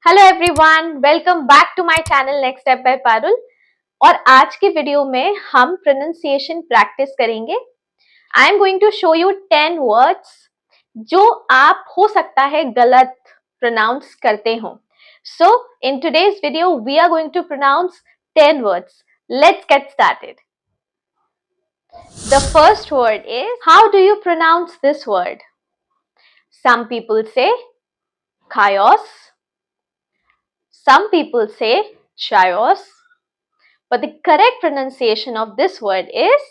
Hello everyone, welcome back to my channel next step by Parul. और आज की video में हम प्रोनाउंसिएशन प्रैक्टिस करेंगे। I am going to show you 10 words जो आप हो सकता है गलत प्रोनाउंस करते हो। So in today's video we are going to pronounce 10 words. Let's get started. The first word is, how do you pronounce this word? Some people say chaos. Some people say chaos. But the correct pronunciation of this word is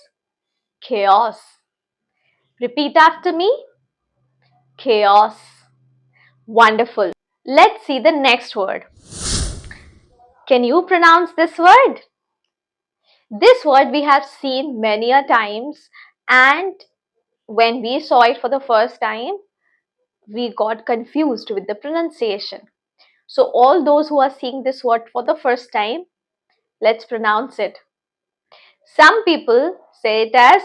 chaos. Repeat after me. Chaos. Wonderful. Let's see the next word. Can you pronounce this word? This word we have seen many a times, and when we saw it for the first time, we got confused with the pronunciation. So all those who are seeing this word for the first time, let's pronounce it. Some people say it as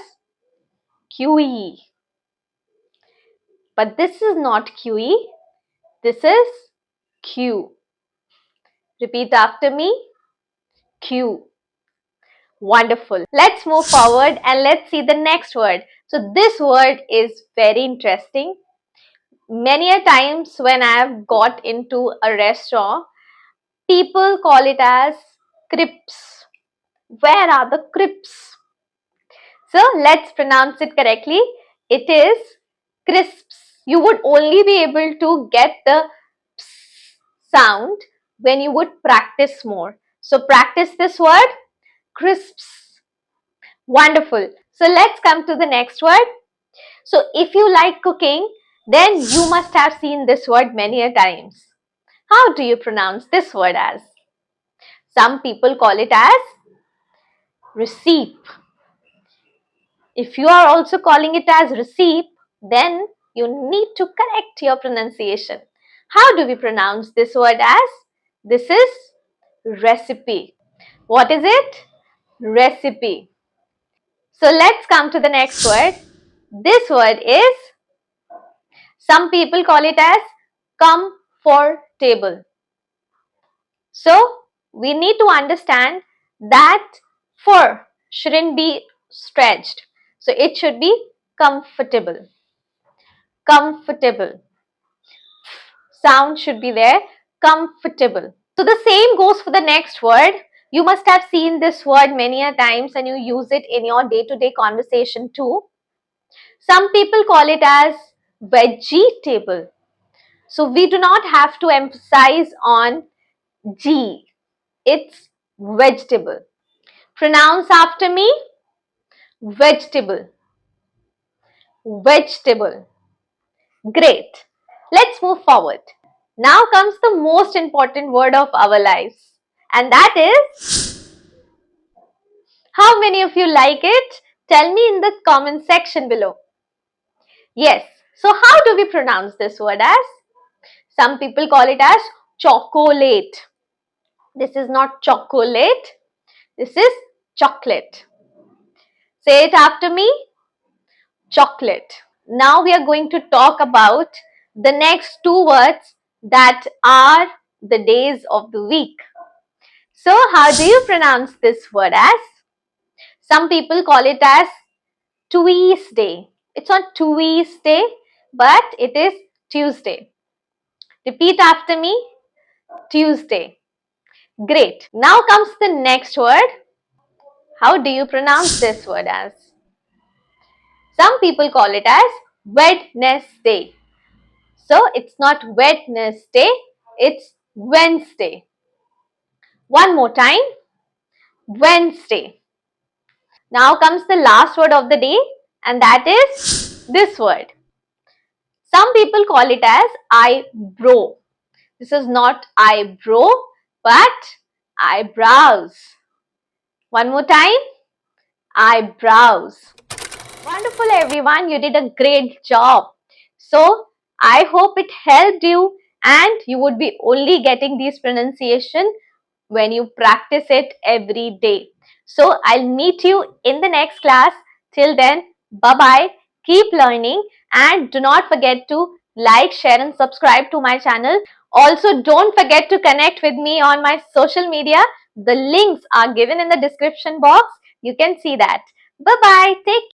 QE. But this is not QE, this is Q. Repeat after me. Q. Wonderful. Let's move forward and let's see the next word. So this word is very interesting. Many a times when I have got into a restaurant, people call it as crisps. Where are the crisps? So let's pronounce it correctly. It is crisps. You would only be able to get the sound when you would practice more. So practice this word, crisps. Wonderful. So let's come to the next word. So if you like cooking, then you must have seen this word many a times. How do you pronounce this word as? Some people call it as receipt. If you are also calling it as receipt, then you need to correct your pronunciation. How do we pronounce this word as? This is recipe. What is it? Recipe. So let's come to the next word. This word is, some people call it as comfortable. So we need to understand that for shouldn't be stretched. So it should be comfortable. Comfortable. Sound should be there. Comfortable. So the same goes for the next word. You must have seen this word many a times and you use it in your day-to-day conversation too. Some people call it as vegetable. So we do not have to emphasize on G. It's vegetable. Pronounce after me. Vegetable. Vegetable. Great. Let's move forward. Now comes the most important word of our lives, and that is, how many of you like it? Tell me in the comment section below. Yes. So how do we pronounce this word as? Some people call it as chocolate. This is not chocolate. This is chocolate. Say it after me. Chocolate. Now we are going to talk about the next two words that are the days of the week. So how do you pronounce this word as? Some people call it as Tuesday. It's not Tuesday, but it is Tuesday. Repeat after me. Tuesday. Great. Now comes the next word. How do you pronounce this word as? Some people call it as Wednesday. So it's not Wednesday, it's Wednesday. One more time. Wednesday. Now comes the last word of the day, and that is this word. Some people call it as eyebrow. This is not eyebrow, but eyebrows. One more time. Eyebrows. Wonderful everyone, you did a great job. So I hope it helped you and you would be only getting these pronunciation when you practice it every day. So I'll meet you in the next class. Till then, bye bye. Keep learning and do not forget to like, share and subscribe to my channel. Also, don't forget to connect with me on my social media. The links are given in the description box. You can see that. Bye bye. Take